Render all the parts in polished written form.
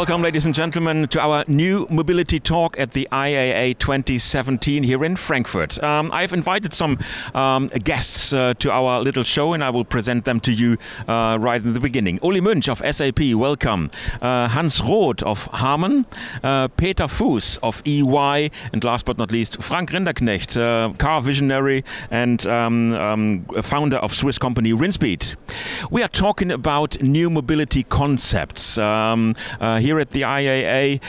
Welcome, ladies and gentlemen, to our new mobility talk at the IAA 2017 here in Frankfurt. I've invited some guests to our little show, and I will present them to you right in the beginning. Uli Muench of SAP, welcome. Hans Roth of Harman, Peter Fuß of EY, and last but not least, Frank Rinderknecht, car visionary and founder of Swiss company Rinspeed. We are talking about new mobility concepts. Here at the IAA,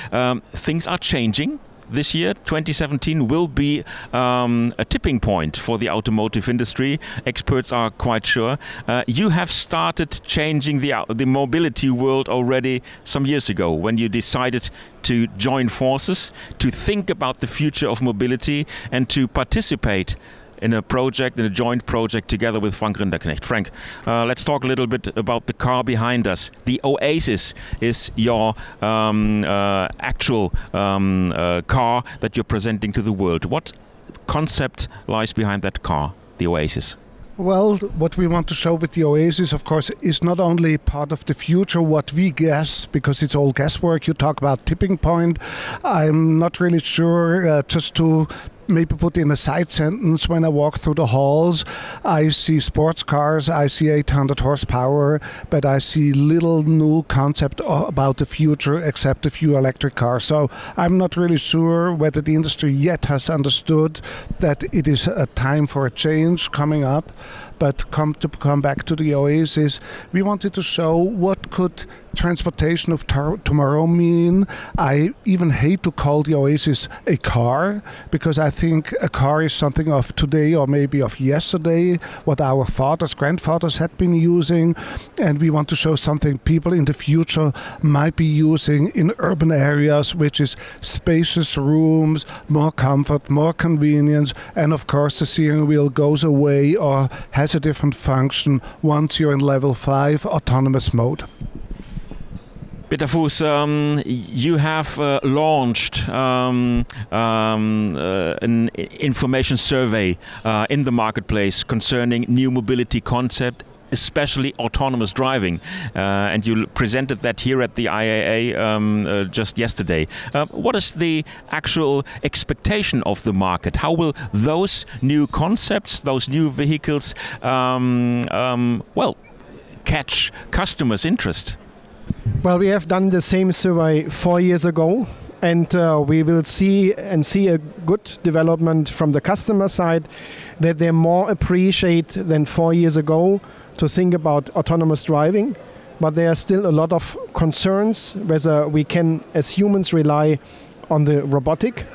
things are changing. This year, 2017, will be a tipping point for the automotive industry. Experts are quite sure. You have started changing the mobility world already some years ago when you decided to join forces, to think about the future of mobility and to participate in a joint project together with Frank Rinderknecht. Frank, let's talk a little bit about the car behind us. The Oasis is your actual car that you're presenting to the world. What concept lies behind that car, the Oasis? Well, what we want to show with the Oasis, of course, is not only part of the future, what we guess, because it's all guesswork. You talk about tipping point. I'm not really sure, just to maybe put in a side sentence, when I walk through the halls, I see sports cars, I see 800 horsepower, but I see little new concept about the future except a few electric cars. So I'm not really sure whether the industry yet has understood that it is a time for a change coming up. But come back to the Oasis, we wanted to show what could transportation of tomorrow mean. I even hate to call the Oasis a car, because I think a car is something of today or maybe of yesterday, what our fathers, grandfathers had been using, and we want to show something people in the future might be using in urban areas, which is spacious rooms, more comfort, more convenience, and of course the steering wheel goes away or has a different function once you're in level 5 autonomous mode. Peter Fuß, you have launched an information survey in the marketplace concerning new mobility concept, especially autonomous driving, and you presented that here at the IAA just yesterday. What is the actual expectation of the market? How will those new concepts, those new vehicles, catch customers' interest? Well, we have done the same survey 4 years ago, and we will see a good development from the customer side, that they more appreciate than 4 years ago to think about autonomous driving. But there are still a lot of concerns whether we can, as humans, rely on the robotic,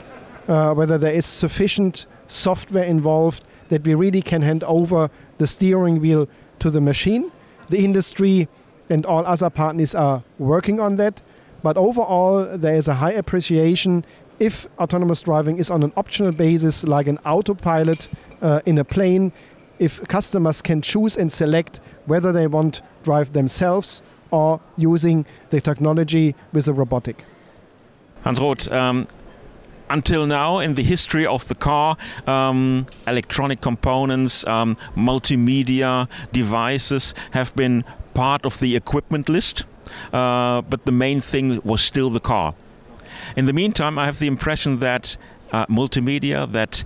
whether there is sufficient software involved that we really can hand over the steering wheel to the machine. The industry and all other partners are working on that. But overall, there is a high appreciation if autonomous driving is on an optional basis, like an autopilot in a plane, if customers can choose and select whether they want to drive themselves or using the technology with a robotic. Hans Roth, until now in the history of the car, electronic components, multimedia devices have been part of the equipment list, but the main thing was still the car. In the meantime, I have the impression that multimedia, that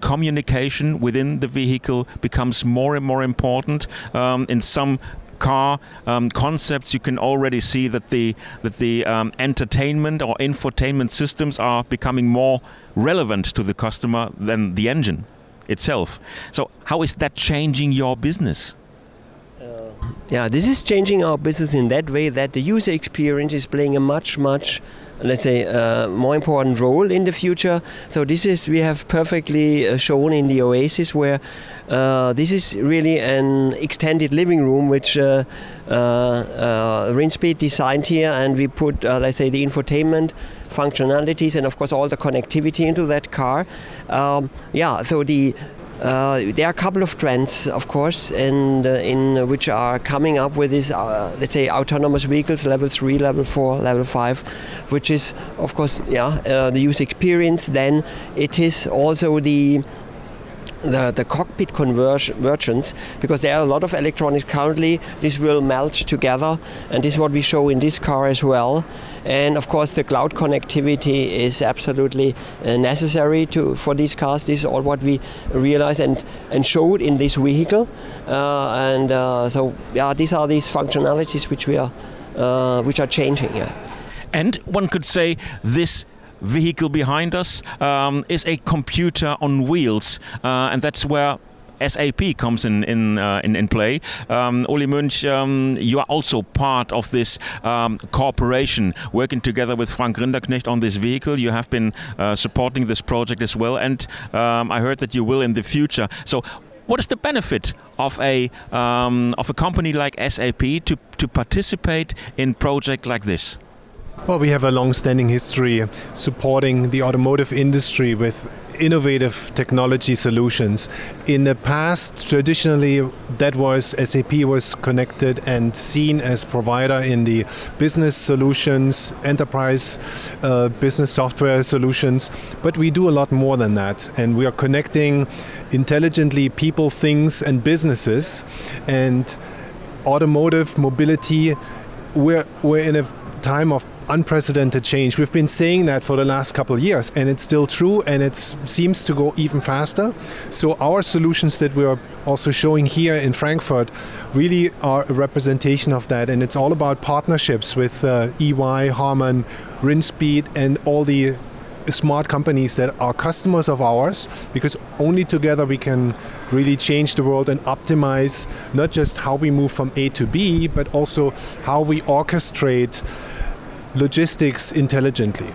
communication within the vehicle becomes more and more important. In some car concepts, you can already see that the entertainment or infotainment systems are becoming more relevant to the customer than the engine itself. So how is that changing your business? Yeah, this is changing our business in that way that the user experience is playing a much, let's say, more important role in the future. So we have perfectly shown in the Oasis, where this is really an extended living room, which Rinspeed designed here, and we put, let's say, the infotainment functionalities and of course all the connectivity into that car. There are a couple of trends, of course, and in which are coming up with this, let's say, autonomous vehicles, level 3, level 4, level 5, which is, of course, the user experience. Then it is also the the cockpit convergence, because there are a lot of electronics currently. This will melt together, and this is what we show in this car as well. And of course the cloud connectivity is absolutely necessary for these cars. This is all what we realized and showed in this vehicle. So these are these functionalities which are changing. Yeah. And one could say this vehicle behind us is a computer on wheels, and that's where SAP comes in play. Uli Muench, you are also part of this cooperation, working together with Frank Rinderknecht on this vehicle. You have been supporting this project as well, and I heard that you will in the future. So, what is the benefit of a company like SAP to participate in a project like this? Well, we have a long-standing history supporting the automotive industry with innovative technology solutions. In the past, traditionally, that was SAP was connected and seen as provider in the business solutions, enterprise business software solutions, but we do a lot more than that, and we are connecting intelligently people, things, and businesses. And automotive mobility, we're in a time of unprecedented change. We've been saying that for the last couple of years, and it's still true, and it seems to go even faster. So our solutions that we are also showing here in Frankfurt really are a representation of that, and it's all about partnerships with EY, Harman, Rinspeed, and all the smart companies that are customers of ours, because only together we can really change the world and optimize not just how we move from A to B, but also how we orchestrate logistics intelligently.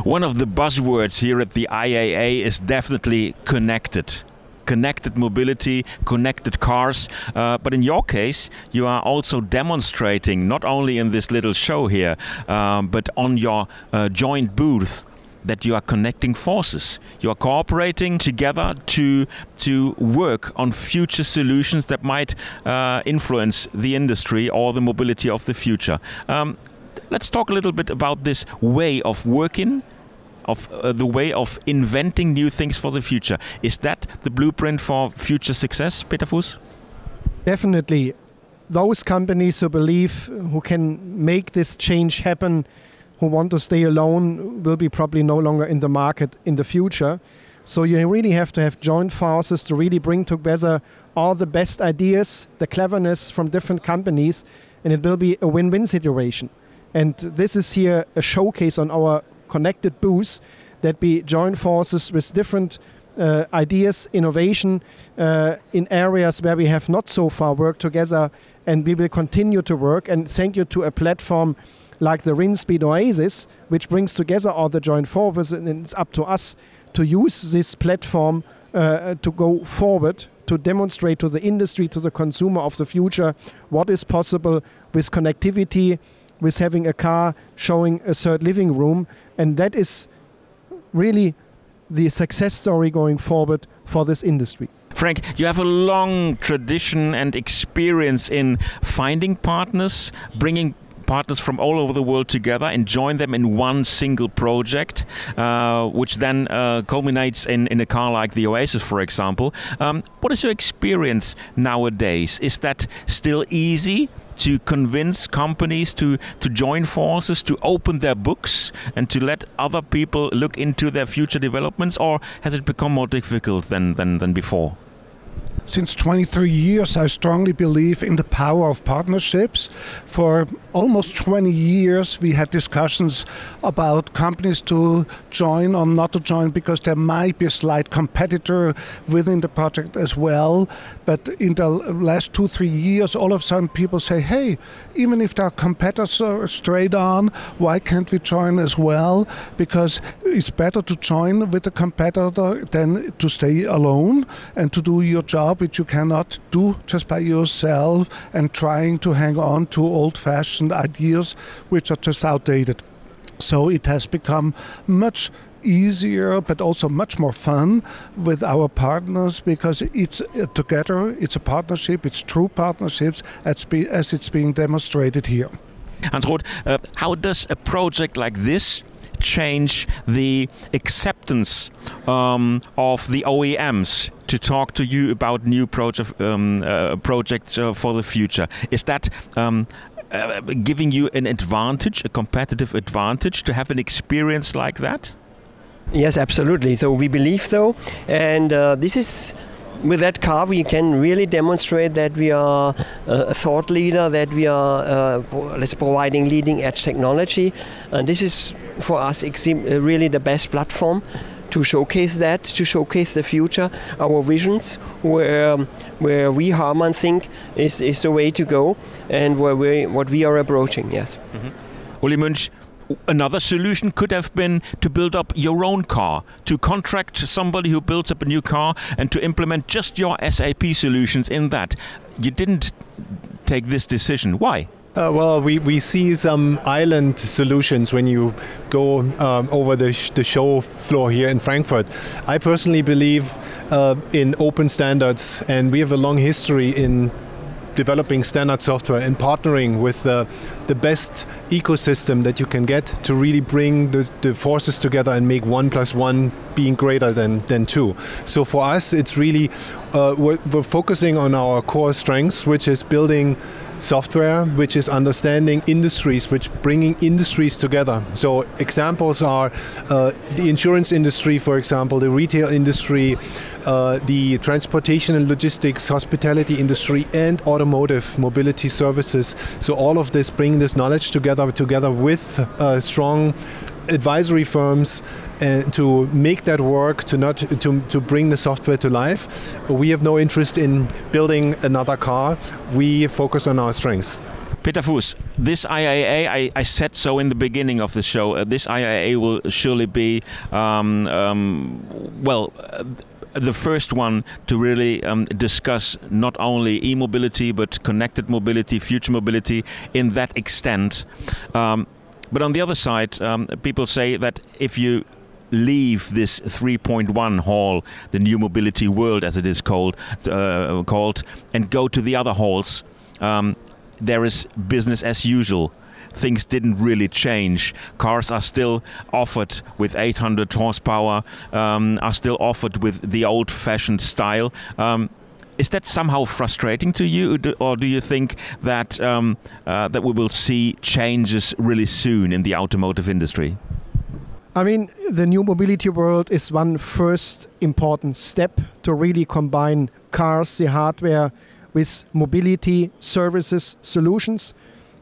One of the buzzwords here at the IAA is definitely connected. Connected mobility, connected cars, but in your case you are also demonstrating, not only in this little show here, but on your joint booth, that you are connecting forces. You are cooperating together to work on future solutions that might influence the industry or the mobility of the future. Let's talk a little bit about this way of working, of the way of inventing new things for the future. Is that the blueprint for future success, Peter Fuß? Definitely. Those companies who believe, who can make this change happen, who want to stay alone, will be probably no longer in the market in the future. So you really have to have joint forces to really bring together all the best ideas, the cleverness from different companies, and it will be a win-win situation. And this is here a showcase on our connected booth, that we join forces with different ideas, innovation in areas where we have not so far worked together, and we will continue to work. And thank you to a platform like the Rinspeed Oasis, which brings together all the joint forces, and it's up to us to use this platform to go forward, to demonstrate to the industry, to the consumer of the future, what is possible with connectivity, with having a car showing a third living room. And that is really the success story going forward for this industry. Frank, you have a long tradition and experience in finding partners, bringing partners from all over the world together and join them in one single project, which then culminates in a car like the Oasis, for example. What is your experience nowadays? Is that still easy to convince companies to join forces, to open their books and to let other people look into their future developments, or has it become more difficult than before? Since 23 years, I strongly believe in the power of partnerships. For almost 20 years, we had discussions about companies to join or not to join, because there might be a slight competitor within the project as well. But in the last 2-3 years, all of a sudden people say, hey, even if there are competitors straight on, why can't we join as well? Because it's better to join with a competitor than to stay alone and to do your job, which you cannot do just by yourself, and trying to hang on to old-fashioned ideas which are just outdated. So it has become much easier, but also much more fun with our partners, because it's together, it's a partnership, it's true partnerships as it's being demonstrated here. Hans Roth, how does a project like this change the acceptance of the OEMs to talk to you about new projects for the future. Is that giving you an advantage, a competitive advantage, to have an experience like that? Yes, absolutely. So we believe so, and this is. With that car, we can really demonstrate that we are a thought leader, that we are providing leading-edge technology, and this is for us really the best platform to showcase that, to showcase the future, our visions, where we Harman think is the way to go, and what we are approaching. Yes. Mm-hmm. Uli Muench, another solution could have been to build up your own car, to contract somebody who builds up a new car and to implement just your SAP solutions in that. You didn't take this decision. Why? Well, we see some island solutions when you go over the show floor here in Frankfurt. I personally believe in open standards, and we have a long history in developing standard software and partnering with the best ecosystem that you can get to really bring the forces together and make 1 + 1 being greater than 2. So for us, it's really, we're focusing on our core strengths, which is building software, which is understanding industries, which bringing industries together. So examples are the insurance industry, for example, the retail industry, the transportation and logistics, hospitality industry, and automotive mobility services. So all of this, bringing this knowledge together with strong advisory firms to make that work, to bring the software to life. We have no interest in building another car. We focus on our strengths. Peter Fuß, this IAA, I said so in the beginning of the show, this IAA will surely be, the first one to really discuss not only e-mobility but connected mobility, future mobility in that extent. But on the other side, people say that if you leave this 3.1 hall, the New Mobility World as it is called, and go to the other halls, there is business as usual. Things didn't really change. Cars are still offered with 800 horsepower, are still offered with the old-fashioned style. Is that somehow frustrating to you, or do you think that that we will see changes really soon in the automotive industry? I mean, the New Mobility World is one first important step to really combine cars, the hardware, with mobility, services, solutions.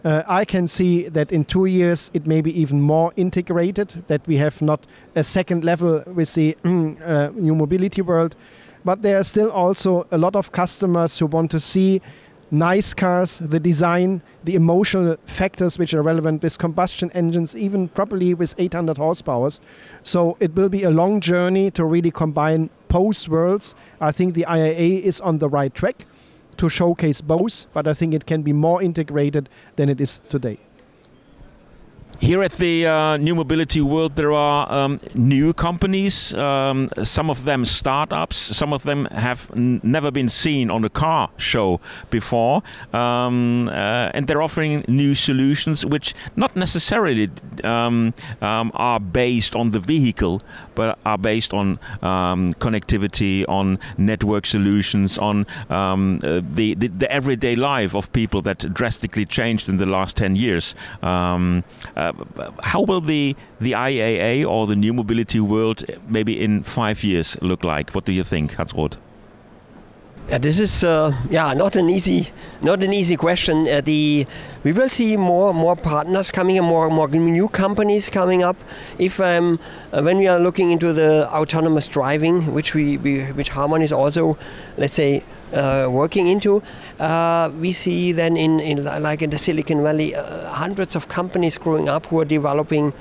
I can see that in 2 years it may be even more integrated, that we have not a second level with the New Mobility World. But there are still also a lot of customers who want to see nice cars, the design, the emotional factors which are relevant with combustion engines, even probably with 800 horsepower. So it will be a long journey to really combine both worlds. I think the IAA is on the right track to showcase both, but I think it can be more integrated than it is today. Here at the New Mobility World, there are new companies, some of them startups, some of them have never been seen on a car show before, and they're offering new solutions which not necessarily are based on the vehicle, but are based on connectivity, on network solutions, on the everyday life of people that drastically changed in the last 10 years. How will the IAA or the New Mobility World maybe in 5 years look like? What do you think, Hans Roth? This is not an easy question. We will see more partners coming in, more new companies coming up. If when we are looking into the autonomous driving, which Harman is also, let's say, working into, we see then in the Silicon Valley hundreds of companies growing up who are developing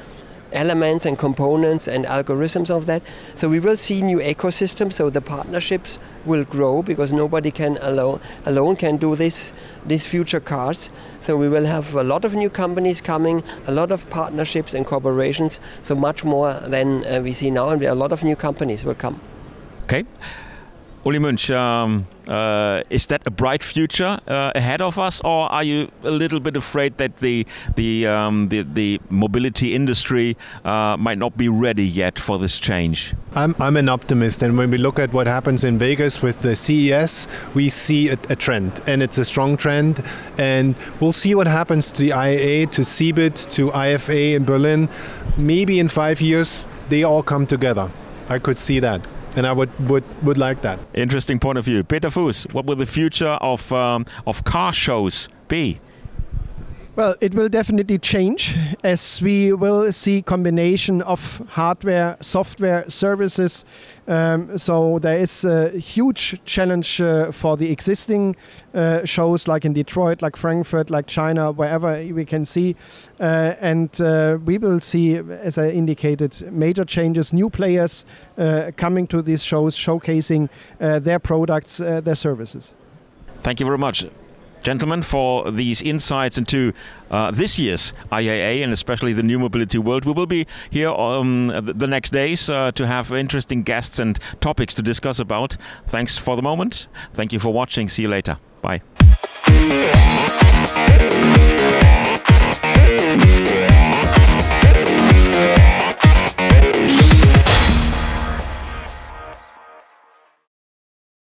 elements and components and algorithms of that. So we will see new ecosystems. So the partnerships will grow because nobody can alone can do these future cars. So we will have a lot of new companies coming, a lot of partnerships and cooperations. So much more than we see now, and a lot of new companies will come. Okay. Uli Muench, is that a bright future ahead of us, or are you a little bit afraid that the mobility industry might not be ready yet for this change? I'm an optimist, and when we look at what happens in Vegas with the CES, we see a trend, and it's a strong trend, and we'll see what happens to the IAA, to CeBIT, to IFA in Berlin. Maybe in 5 years they all come together. I could see that. And I would like that. Interesting point of view. Peter Fuß, what will the future of car shows be? Well, it will definitely change, as we will see combination of hardware, software, services. So there is a huge challenge for the existing shows, like in Detroit, like Frankfurt, like China, wherever we can see. And we will see, as I indicated, major changes, new players coming to these shows, showcasing their products, their services. Thank you very much, gentlemen, for these insights into this year's IAA and especially the new mobility world. We will be here the next days to have interesting guests and topics to discuss about. Thanks for the moment. Thank you for watching. See you later. Bye.